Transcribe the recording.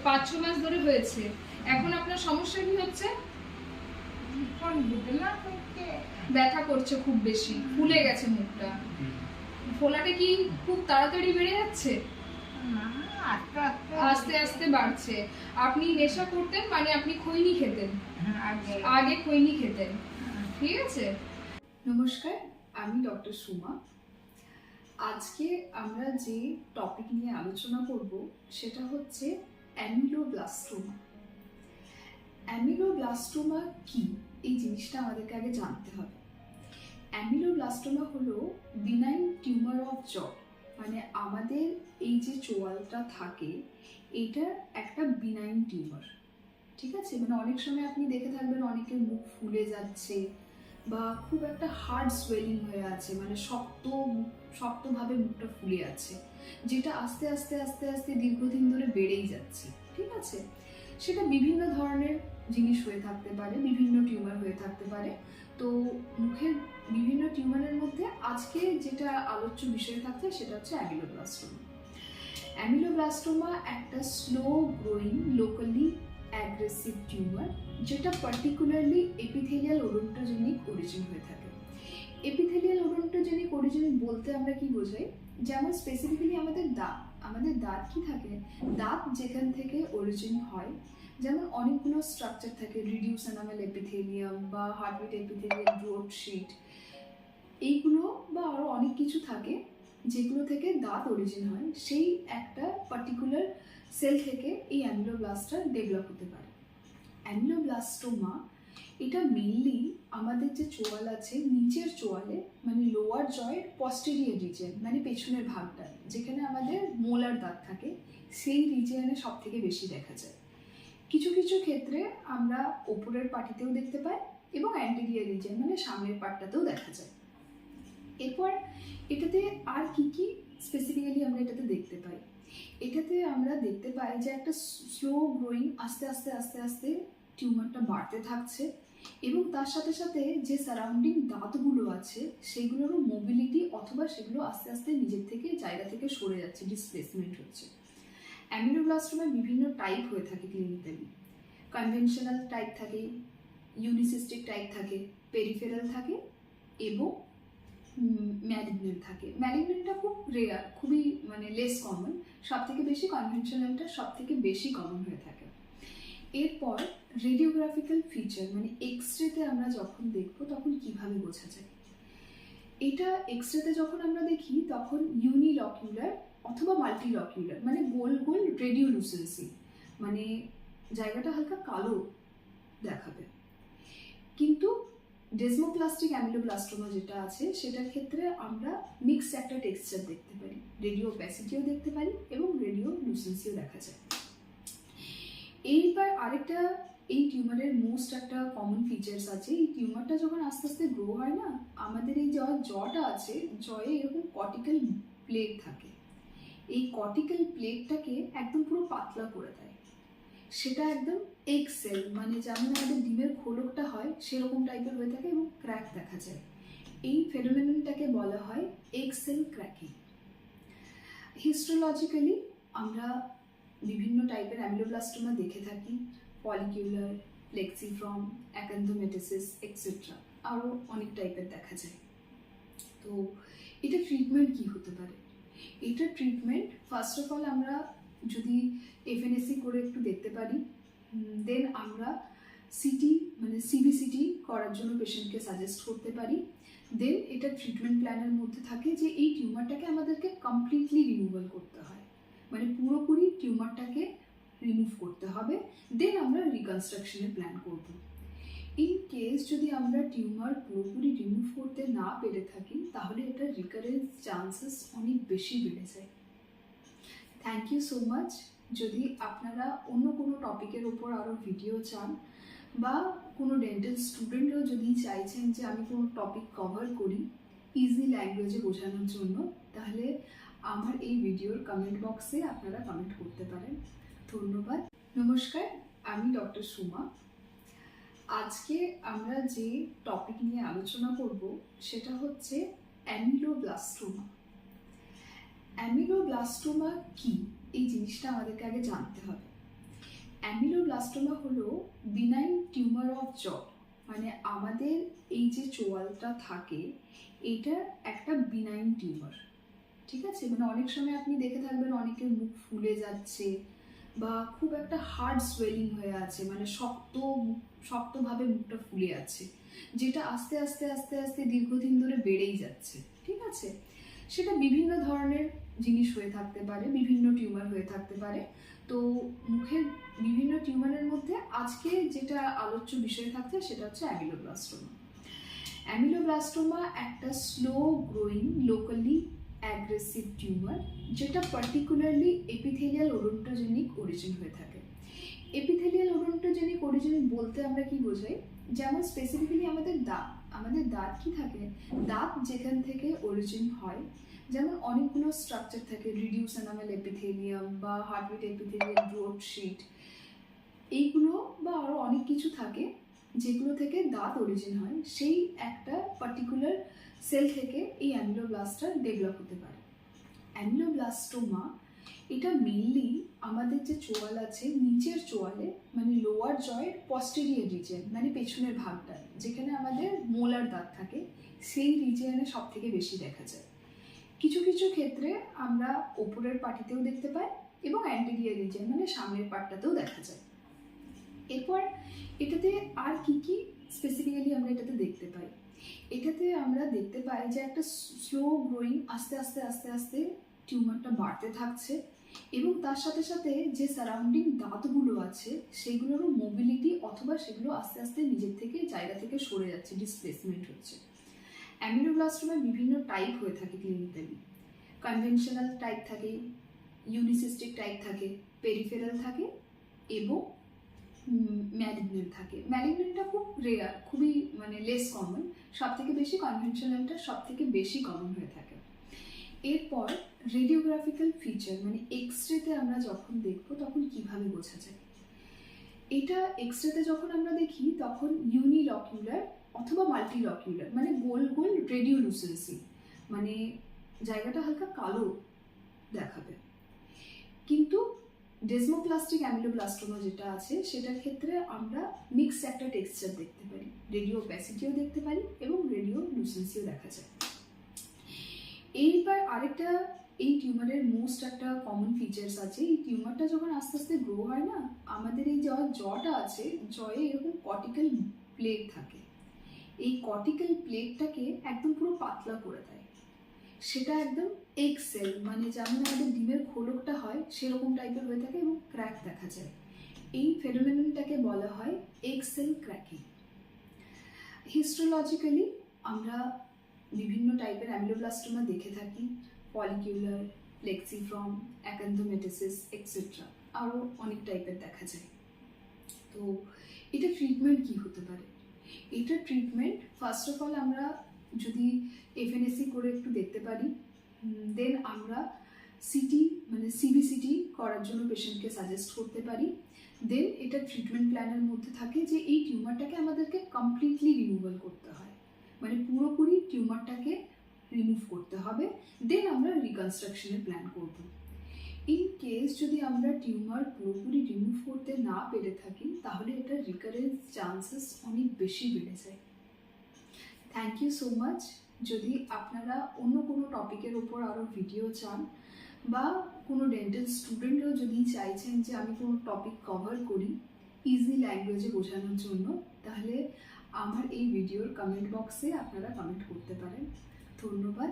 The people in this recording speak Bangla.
5-6 মাস ধরে হয়েছে। এখন আপনার সমস্যা কি হচ্ছে? ব্যথা করছে খুব বেশি, ফুলে গেছে মুখটা। ফোলাটা কি খুব তাড়াতাড়ি বেড়ে যাচ্ছে? আস্তে আস্তে বাড়ছে। আপনি নেশা করতেন, মানে আপনি খৈনি খেতেন? আগে খৈনি খেতেন, ঠিক আছে। নমস্কার, আমি ডক্টর সুমা। আজকে আমরা যে টপিক নিয়ে আলোচনা করব সেটা হচ্ছে অ্যামিলোব্লাস্টোমা। অ্যামিলোব্লাস্টোমা কি, এই জিনিসটা আমাদেরকে আগে জানতে হবে। অ্যামিলোব্লাস্টোমা হলো বিনাইন টিউমার অফ জ, মানে আমাদের এই যে চোয়ালটা থাকে এটা একটা বিনাইন টিউমার, ঠিক আছে। মানে অনেক সময় আপনি দেখে থাকবেন অনেকের মুখ ফুলে যাচ্ছে বা খুব একটা হার্ড সোয়েলিং হয়ে আছে, মানে শক্তভাবে মুখটা ফুলে আছে, যেটা আস্তে আস্তে আস্তে আস্তে দীর্ঘদিন ধরে বেড়েই যাচ্ছে, ঠিক আছে। সেটা বিভিন্ন ধরনের জিনিস হয়ে থাকতে পারে, বিভিন্ন টিউমার হয়ে থাকতে পারে। তো মুখের বিভিন্ন টিউমারের মধ্যে আজকে যেটা আলোচ্য বিষয় থাকছে সেটা হচ্ছে অ্যামিলোব্লাস্টোমা। অ্যামিলোব্লাস্টোমা একটা slow growing locally aggressive tumour, যেটা পার্টিকুলারলি এপিথেলিয়াল ওডোন্টোজেনিক অরিজিন হয়ে থাকে। এপিথেলিয়াল ওডোন্টোজেনিক অরিজিন বলতে আমরা কি বোঝাই? যেমন স্পেসিফিক্যালি আমাদের দাঁত কি থাকে, দাঁত যেখান থেকে অরিজিন হয়, যেমন অনেকগুলো স্ট্রাকচার থাকে, রিডিউস এনামেল এপিথেলিয়াম বা হার্টবিট এপিথেলিয়াম, ব্রড শিট, এইগুলো বা আরো অনেক কিছু থাকে যেগুলো থেকে দাঁত অরিজিন হয়। সেই একটা পার্টিকুলার সেল থেকে এই অ্যামিলোব্লাস্টটা ডেভেলপ হতে পারে। অ্যামিলোব্লাস্টোমা এটা মেইনলি আমাদের যে চোয়াল আছে নিচের চোয়ালে, মানে লোয়ার জয়ের পস্টেরিয়র রিজিয়ন, মানে পেছনের ভাগটা যেখানে আমাদের মোলার দাঁত থাকে, সেই রিজিয়নে সব থেকে বেশি দেখা যায়। কিছু কিছু ক্ষেত্রে আমরা ওপরের পাটিতেও দেখতে পাই এবং অ্যান্টেরিয়র রিজিয়ন মানে সামনের পাটটাতেও দেখা যায়। এরপর এটাতে আর কি কি স্পেসিফিক্যালি আমরা এটাতে দেখতে পাই? এটাতে আমরা দেখতে পাই যে একটা স্লো গ্রোয়িং, আস্তে আস্তে আস্তে আস্তে টিউমারটা বাড়তে থাকছে এবং তার সাথে সাথে যে সারাউন্ডিং দাঁতগুলো আছে সেগুলোরও মোবিলিটি অথবা সেগুলো আস্তে আস্তে নিজের থেকে জায়গা থেকে সরে যাচ্ছে, ডিসপ্লেসমেন্ট হচ্ছে। অ্যামিলোব্লাস্টোমার বিভিন্ন টাইপ হয়ে থাকে ক্লিনিক্যালি। কনভেনশনাল টাইপ থাকে, ইউনিসিস্টিক টাইপ থাকে, পেরিফেরাল থাকে এবং ম্যালিগন্যান্ট থাকে। ম্যালিগন্যান্টটা খুব রেয়ার, খুবই মানে লেস কমন। সব থেকে বেশি কনভেনশনালটা সব থেকে বেশি কমন হয়ে থাকে। এরপর রেডিওগ্রাফিক্যাল ফিচার, মানে এক্সরেতে আমরা যখন দেখব তখন কিভাবে বোঝা যায়? এটা এক্সরেতে যখন আমরা দেখি তখন ইউনিলকিউলার অথবা মাল্টিলকিউলার, মানে গোল গোল রেডিওলুসেন্সি, মানে জায়গাটা হালকা কালো দেখাবে। কিন্তু ডেসমোপ্লাস্টিক অ্যামিলোব্লাস্টোমা যেটা আছে সেটার ক্ষেত্রে আমরা মিক্সড একটা টেক্সচার দেখতে পারি, রেডিও অ্যাপাসিটিও দেখতে পারি এবং রেডিও লুসেন্সিও দেখা যায়। এইবার আরেকটা, এই টিউমারের মোস্ট একটা কমন ফিচার্স আছে, এই টিউমারটা যখন আস্তে আস্তে গ্রো হয় না, আমাদের এই জটা আছে, জয়ে এরকম কর্টিক্যাল প্লেট থাকে। এই কর্টিক্যাল প্লেটটাকে একদম পুরো পাতলা করে দেয়। সেটা একদম এগ সেল, মানে যেমন আমাদের ডিমের খোলকটা হয় সেরকম টাইপের হয়ে থাকে এবং ক্র্যাক দেখা যায়। এই ফেনোমেননটাকে বলা হয় এগ সেল ক্র্যাকিং। হিস্টোলজিক্যালি আমরা বিভিন্ন টাইপের অ্যামিলোব্লাস্টোমা দেখে থাকি, ফলিকিউলার, প্লেক্সিফর্ম, অ্যাকান্থোমেটাসিস এক্সেট্রা, আরও অনেক টাইপের দেখা যায়। তো এটা ট্রিটমেন্ট কি হতে পারে? এটা ট্রিটমেন্ট ফার্স্ট অফ অল আমরা যদি এফএনএসি করে একটু দেখতে পারি, দেন আমরা সিটি মানে সিবিসিটি করার জন্য পেশেন্টকে সাজেস্ট করতে পারি। দেন এটা ট্রিটমেন্ট প্ল্যানের মধ্যে থাকে যে এই টিউমারটাকে আমাদেরকে কমপ্লিটলি রিমুভাল করতে হয়, মানে পুরোপুরি টিউমারটাকে রিমুভ করতে হবে। দেন আমরা রিকনস্ট্রাকশনের প্ল্যান করব। ইন কেস যদি আমরা টিউমার পুরোপুরি রিমুভ করতে না পেরে থাকি তাহলে এটার রিকারেন্স চান্সেস অনেক বেশি বেড়ে যায়। Thank you so much. যদি আপনারা অন্য কোনো টপিকের ওপর আরও ভিডিও চান বা কোনো ডেন্টাল স্টুডেন্টও যদি চাইছেন যে আমি কোনো টপিক কভার করি ইজি ল্যাঙ্গুয়েজে বোঝানোর জন্য, তাহলে আমার এই ভিডিওর কমেন্ট বক্সে আপনারা কমেন্ট করতে পারেন। ধন্যবাদ। নমস্কার, আমি ডক্টর সুমা। আজকে আমরা যে টপিক নিয়ে আলোচনা করব সেটা হচ্ছে অ্যামিলোব্লাস্টোমা। অ্যামিলোব্লাস্টোমা কি, এই জিনিসটা আমাদেরকে আগে জানতে হবে। অ্যামিলোব্লাস্টোমা হলো বিনাইন টিউমার অফ জ, মানে আমাদের এই যে চোয়ালটা থাকে এটা একটা বিনাইন টিউমার। ঠিক আছে, মানে অনেক সময় আপনি দেখে থাকবেন অনেকের মুখ ফুলে যাচ্ছে বা খুব একটা হার্ড সোয়েলিং হয়ে আছে, মানে শক্তভাবে মুখটা ফুলে আছে, যেটা আস্তে আস্তে আস্তে আস্তে দীর্ঘদিন ধরে বেড়েই যাচ্ছে। ঠিক আছে, সেটা বিভিন্ন ধরনের জিনিস হয়ে থাকতে পারে, বিভিন্ন টিউমার হয়ে থাকতে পারে। তো মুখের বিভিন্ন টিউমারের মধ্যে আজকে যেটা আলোচ্য বিষয় থাকছে সেটা হচ্ছে অ্যামিলোব্লাস্টোমা। অ্যামিলোব্লাস্টোমা একটা slow growing locally aggressive tumour, যেটা পার্টিকুলারলি এপিথেলিয়াল ওডোন্টোজেনিক অরিজিন হয়ে থাকে। এপিথেলিয়াল ওডোন্টোজেনিক অরিজিন বলতে আমরা কি বোঝাই, যেমন স্পেসিফিক্যালি আমাদের দাঁত কি থাকে, দাঁত যেখান থেকে অরিজিন হয়, যেমন অনেকগুলো স্ট্রাকচার থাকে, রিডিউস এনামেল এপিথেলিয়াম বা হার্টবিট এপিথেলিয়াম, ব্রড শিট, এইগুলো বা আরও অনেক কিছু থাকে যেগুলো থেকে দাঁত অরিজিন হয়। সেই একটা পার্টিকুলার সেল থেকে এই অ্যামিলোব্লাস্টটা ডেভেলপ হতে পারে। অ্যামিলোব্লাস্টোমা এটা মেইনলি আমাদের যে চোয়াল আছে নিচের চোয়ালে, মানে লোয়ার জয়ের পস্টেরিয়র রিজিয়ন, মানে পেছনের ভাগটা যেখানে আমাদের মোলার দাঁত থাকে, সেই রিজিয়নে সব থেকে বেশি দেখা যায়। কিছু কিছু ক্ষেত্রে আমরা ওপরের পাটিতেও দেখতে পাই এবং অ্যান্টেরিয়র রিজিয়ন মানে সামনের পাটটাতেও দেখা যায়। এরপর এটাতে আর কি কি স্পেসিফিক্যালি আমরা এটাতে দেখতে পাই, এটাতে আমরা দেখতে পাই যে একটা স্লো গ্রোয়িং, আস্তে আস্তে আস্তে আস্তে টিউমারটা বাড়তে থাকছে এবং তার সাথে সাথে যে সারাউন্ডিং দাঁতগুলো আছে সেগুলোরও মোবিলিটি অথবা সেগুলো আস্তে আস্তে নিজের থেকে জায়গা থেকে সরে যাচ্ছে, ডিসপ্লেসমেন্ট হচ্ছে। অ্যামিলোব্লাস্টোমার বিভিন্ন টাইপ হয়ে থাকে ক্লিনিক্যালি। কনভেনশনাল টাইপ থাকে, ইউনিসিস্টিক টাইপ থাকে, পেরিফেরাল থাকে এবং ম্যালিগন্যান্ট থাকে। ম্যালিগন্যান্টটা খুব রেয়ার, খুবই মানে লেস কমন, সব থেকে বেশি কনভেনশনালটা সব থেকে বেশি কমন হয়ে থাকে। এরপর রেডিওগ্রাফিক্যাল ফিচার, মানে এক্সরেতে আমরা যখন দেখব তখন কিভাবে বোঝা যায়, এটা এক্সরেতে যখন আমরা দেখি তখন ইউনিলকিউলার অথবা মাল্টিলকিউলার, মানে গোল গোল রেডিওলুসেন্সি, মানে জায়গাটা হালকা কালো দেখাবে। কিন্তু ডেজমোপ্লাস্টিক অ্যামিলোব্লাস্টোমা যেটা আছে সেটার ক্ষেত্রে আমরা মিক্সড একটা টেক্সচার দেখতে পারি, রেডিও অ্যাপাসিটিও দেখতে পারি এবং রেডিও লুসেন্সিও দেখা যায়। এইবার আরেকটা, এই টিউমারের মোস্ট একটা কমন ফিচার্স আছে, এই টিউমারটা যখন আস্তে আস্তে গ্রো হয় না, আমাদের এই জটা আছে, জয়ে এরকম কর্টিক্যাল প্লেট থাকে, এই কর্টিক্যাল প্লেটটাকে একদম পুরো পাতলা করে দেয়, সেটা একদম এগ সেল, মানে যেমন আমাদের ডিমের খোলকটা হয় সেরকম টাইপের হয়ে থাকে এবং ক্র্যাক দেখা যায়। এই ফেনোমেননটাকে বলা হয় এগ সেল ক্র্যাকিং। হিস্টোলজিক্যালি আমরা বিভিন্ন টাইপের অ্যামিলোব্লাস্টোমা দেখে থাকি, ফলিকিউলার, প্লেক্সিফর্ম, অ্যাকান্থোমেটাসিস এক্সেট্রা, আরও অনেক টাইপের দেখা যায়। তো এটা ট্রিটমেন্ট কি হতে পারে, এটা ট্রিটমেন্ট ফার্স্ট অফ অল আমরা যদি এফএনএসি করে একটু দেখতে পারি, দেন আমরা সিটি মানে সিবিসিটি করার জন্য পেশেন্টকে সাজেস্ট করতে পারি। দেন এটা ট্রিটমেন্ট প্ল্যানের মধ্যে থাকে যে এই টিউমারটাকে আমাদেরকে কমপ্লিটলি রিমুভাল করতে হয়, মানে পুরোপুরি টিউমারটাকে রিমুভ করতে হবে, দেন আমরা রিকনস্ট্রাকশনের প্ল্যান করব। ইন কেস যদি আমরা টিউমার পুরোপুরি রিমুভ করতে না পেরে থাকি তাহলে এটার রিকারেন্স চান্সেস অনেক বেশি বেড়ে যায়। Thank you so much. যদি আপনারা অন্য কোনো টপিকের ওপর আরও ভিডিও চান বা কোনো ডেন্টাল স্টুডেন্টও যদি চাইছেন যে আমি কোনো টপিক কভার করি ইজি ল্যাঙ্গুয়েজে বোঝানোর জন্য, তাহলে আমার এই ভিডিওর কমেন্ট বক্সে আপনারা কমেন্ট করতে পারেন। ধন্যবাদ।